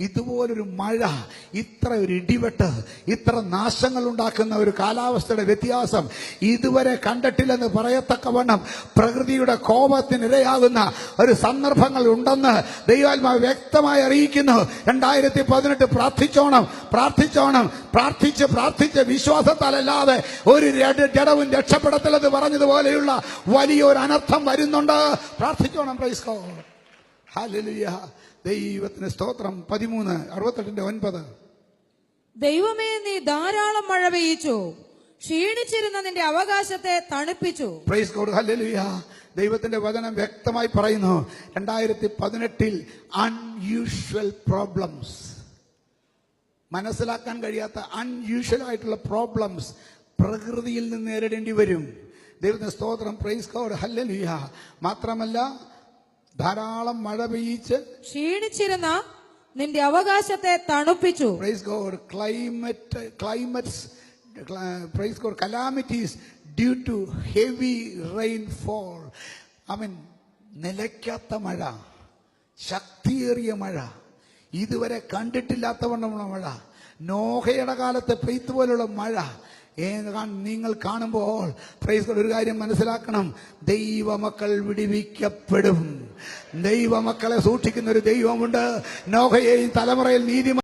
ഇതുപോലൊരു മഴ, ഇത്ര ഒരു ഇടിവെട്ട്, ഇത്ര നാശങ്ങൾ ഉണ്ടാക്കുന്ന ഒരു കാലാവസ്ഥയുടെ വ്യത്യാസം ഇതുവരെ കണ്ടിട്ടില്ലെന്ന് പറയത്തക്കവണ്ണം പ്രകൃതിയുടെ കോപത്തിനിരയാകുന്ന ഒരു സന്ദർഭങ്ങൾ ഉണ്ടെന്ന് ദൈവാത്മാവ് വ്യക്തമായി അറിയിക്കുന്നു. 2018 പ്രാർത്ഥിച്ചോണം. പ്രാർത്ഥിച്ച് വിശ്വാസത്താലല്ലാതെ ഒരു ജഡവും രക്ഷപ്പെടത്തില്ലെന്ന് പറഞ്ഞതുപോലെയുള്ള വലിയൊരു അനർത്ഥം വരുന്നുണ്ട്. പ്രാർത്ഥിച്ചോണം. Praise God. ഹല്ലേലൂയ. ദൈവത്തിന് സ്തോത്രം. 13:68. ദൈവമേ, നീ ധാരാളം മഴ പെയ്യിച്ചു, ക്ഷീണിച്ചിരുന്ന നിന്റെ അവകാശത്തെ തണുപ്പിച്ചു. Praise God. ഹല്ലേലൂയ. ദൈവത്തിന്റെ വചനം വ്യക്തമായി പറയുന്നു, 2018 അൺയൂഷ്വൽ പ്രോബ്ലംസ്, മനസ്സിലാക്കാൻ കഴിയാത്ത അൺയൂഷ്വൽ ആയിട്ടുള്ള പ്രോബ്ലംസ് പ്രകൃതിയിൽ നിന്ന് നേരിടേണ്ടി വരും. ദൈവത്തിന്റെ സ്തോത്രം. Praise God. ഹല്ലേലൂയ. മാത്രമല്ല, ധാരാളം മഴ പെയ്യിച്ച് ക്ഷീണിച്ചിരുന്ന നിന്റെ അവകാശത്തെ തണുപ്പിച്ചു. Praise God. Climates praise God. calamities due to heavy rainfall. നിലയ്ക്കാത്ത മഴ, ശക്തിയേറിയ മഴ, ഇതുവരെ കണ്ടിട്ടില്ലാത്തവണ്ണമുള്ള മഴ, നോഹയുടെ കാലത്തെ പെയ്ത്ത് പോലുള്ള മഴ നിങ്ങൾ കാണുമ്പോൾ പ്രൈസ് ഗോഡ് ഒരു കാര്യം മനസ്സിലാക്കണം, ദൈവമക്കൾ വിടുവിക്കപ്പെടും. ദൈവമക്കളെ സൂക്ഷിക്കുന്ന ഒരു ദൈവമുണ്ട്. നോഹയെയും തലമുറയിൽ നീതിമാൻ